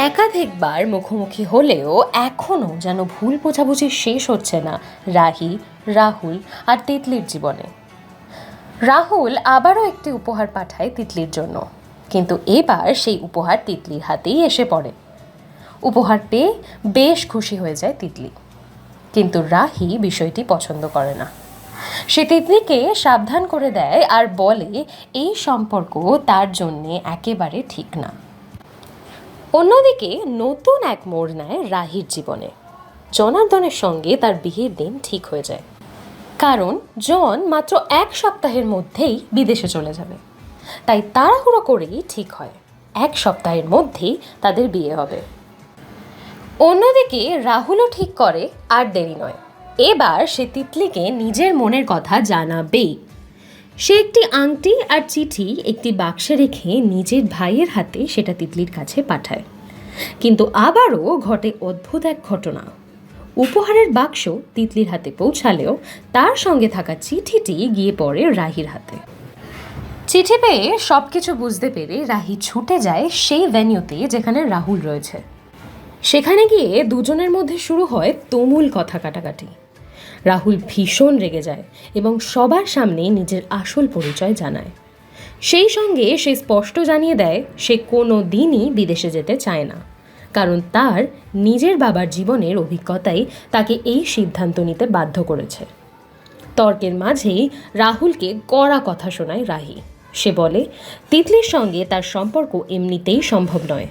একাধিকবার মুখোমুখি হলেও এখনও যেন ভুল বোঝাবুঝি শেষ হচ্ছে না রাহি, রাহুল আর তিতলির জীবনে। রাহুল আবারও একটি উপহার পাঠায় তিতলির জন্য, কিন্তু এবার সেই উপহার তিতলির হাতেই এসে পড়ে। উপহার পেয়ে বেশ খুশি হয়ে যায় তিতলি, কিন্তু রাহি বিষয়টি পছন্দ করে না। সে তিতলিকে সাবধান করে দেয় আর বলে এই সম্পর্ক তার জন্যে একেবারে ঠিক না। অন্যদিকে নতুন এক মোড় নেয় রাহির জীবনে। জনার্দনের সঙ্গে তার বিয়ের দিন ঠিক হয়ে যায়, কারণ জন মাত্র 1 সপ্তাহের মধ্যেই বিদেশে চলে যাবে। তাই তাড়াহুড়ো করেই ঠিক হয় 1 সপ্তাহের মধ্যেই তাদের বিয়ে হবে। অন্যদিকে রাহুলও ঠিক করে আর দেরি নয়, এবার সে তিতলিকে নিজের মনের কথা জানাবেই। সে একটি আংটি আর চিঠি একটি বাক্সে রেখে নিজের ভাইয়ের হাতে সেটা তিতলির কাছে পাঠায়। কিন্তু আবারও ঘটে অদ্ভুত এক ঘটনা। উপহারের বাক্স তিতলির হাতে পৌঁছালেও তার সঙ্গে থাকা চিঠিটি গিয়ে পড়ে রাহির হাতে। চিঠি পেয়ে সব কিছু বুঝতে পেরে রাহি ছুটে যায় সেই ভেন্যুতে যেখানে রাহুল রয়েছে। সেখানে গিয়ে দুজনের মধ্যে শুরু হয় তুমুল কথা কাটাকাটি। রাহুল ভীষণ রেগে যায় এবং সবার সামনে নিজের আসল পরিচয় জানায়। সেই সঙ্গে সে স্পষ্ট জানিয়ে দেয় সে কোনো দিনই বিদেশে যেতে চায় না, কারণ তার নিজের বাবার জীবনের অভিজ্ঞতাই তাকে এই সিদ্ধান্ত নিতে বাধ্য করেছে। তর্কের মাঝেই রাহুলকে কড়া কথা শোনায় রাহি। সে বলে তিতলির সঙ্গে তার সম্পর্ক এমনিতেই সম্ভব নয়,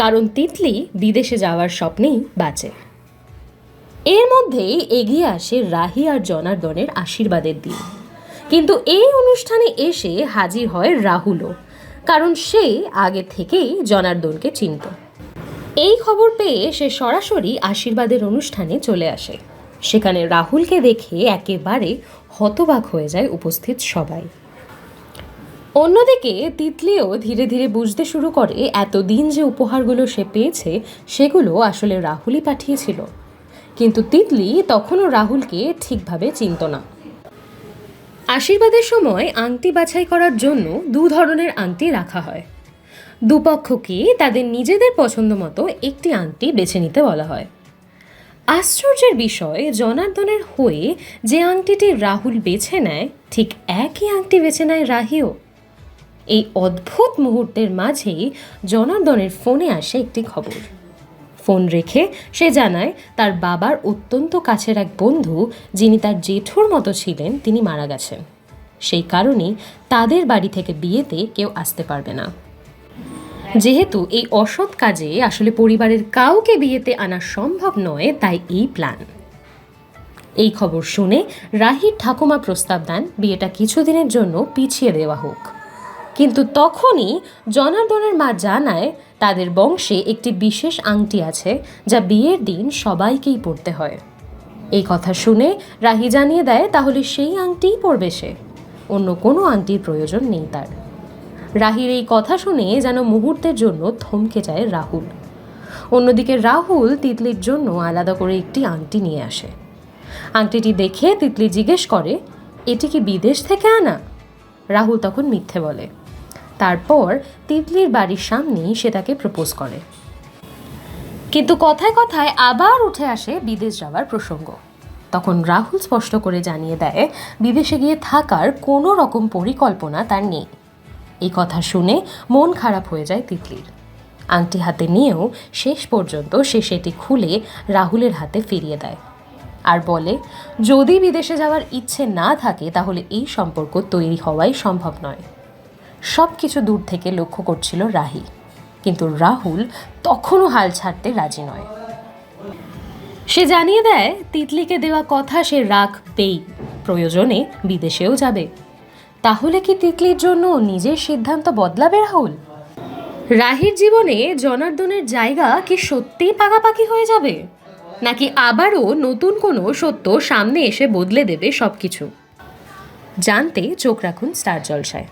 কারণ তিতলি বিদেশে যাওয়ার স্বপ্নেই বাঁচে। এর মধ্যেই এগিয়ে আসে রাহি আর জনার্দনের আশীর্বাদের দিন। কিন্তু এই অনুষ্ঠানে এসে হাজির হয় রাহুলও, কারণ সে আগে থেকেই জনার্দনকে চিনত। এই খবর পেয়ে সে সরাসরি আশীর্বাদের অনুষ্ঠানে চলে আসে। সেখানে রাহুলকে দেখে একেবারে হতবাক হয়ে যায় উপস্থিত সবাই। অন্যদিকে তিতলিও ধীরে ধীরে বুঝতে শুরু করে এতদিন যে উপহারগুলো সে পেয়েছে সেগুলো আসলে রাহুলই পাঠিয়েছিল। কিন্তু তিতলি তখনও রাহুলকে ঠিকভাবে চিনত না। আশীর্বাদের সময় আংটি বাছাই করার জন্য 2 ধরনের আংটি রাখা হয়। দুপক্ষকে তাদের নিজেদের পছন্দ মতো একটি আংটি বেছে নিতে বলা হয়। আশ্চর্যের বিষয়, জনার্দনের হয়ে যে আংটিটি রাহুল বেছে নেয় ঠিক একই আংটি বেছে নেয় রাহিও। এই অদ্ভুত মুহূর্তের মাঝেই জনার্দনের ফোনে আসে একটি খবর। ফোন রেখে সে জানায় তার বাবার অত্যন্ত কাছের এক বন্ধু, যিনি তার জেঠুর মতো ছিলেন, তিনি মারা গেছেন। সেই কারণেই তাদের বাড়ি থেকে বিয়েতে কেউ আসতে পারবে না। যেহেতু এই অসৎ কাজে আসলে পরিবারের কাউকে বিয়েতে আনা সম্ভব নয়, তাই এই প্ল্যান। এই খবর শুনে রাহির ঠাকুমা প্রস্তাব দেন বিয়েটা কিছুদিনের জন্য পিছিয়ে দেওয়া হোক। কিন্তু তখনই জনার্দনের মা জানায় তাদের বংশে একটি বিশেষ আংটি আছে যা বিয়ের দিন সবাইকেই পরতে হয়। এই কথা শুনে রাহি জানিয়ে দেয় তাহলে সেই আংটিই পরবে সে, অন্য কোনো আংটির প্রয়োজন নেই তার। রাহির এই কথা শুনে যেন মুহূর্তের জন্য থমকে যায় রাহুল। অন্যদিকে রাহুল তিতলির জন্য আলাদা করে একটি আংটি নিয়ে আসে। আংটিটি দেখে তিতলি জিজ্ঞেস করে এটি কি বিদেশ থেকে আনা? রাহুল তখন মিথ্যে বলে। তারপর তিতলির বাড়ির সামনেই সে তাকে প্রপোজ করে। কিন্তু কথায় কথায় আবার উঠে আসে বিদেশ যাওয়ার প্রসঙ্গ। তখন রাহুল স্পষ্ট করে জানিয়ে দেয় বিদেশে গিয়ে থাকার কোনো রকম পরিকল্পনা তার নেই। এই কথা শুনে মন খারাপ হয়ে যায় তিতলির। আংটি হাতে নিয়েও শেষ পর্যন্ত সে সেটি খুলে রাহুলের হাতে ফিরিয়ে দেয় আর বলে যদি বিদেশে যাওয়ার ইচ্ছে না থাকে তাহলে এই সম্পর্ক তৈরি হওয়াই সম্ভব নয়। সব কিছু দূর থেকে লক্ষ্য করছিল রাহি, কিন্তু রাহুল তখনও হাল ছাড়তে রাজি নয়। সে জানিয়ে দেয় তিতলিকে দেওয়া কথা সে রাখবেই, প্রয়োজনে বিদেশেও যাবে। তাহলে কি তিতলির জন্য নিজের সিদ্ধান্ত বদলাবে রাহুল? রাহির জীবনে জনার্দনের জায়গা কি সত্যিই পাকাপাকি হয়ে যাবে, নাকি আবারও নতুন কোনো সত্য সামনে এসে বদলে দেবে সবকিছু? জানতে চোখ রাখুন স্টার জলসায়।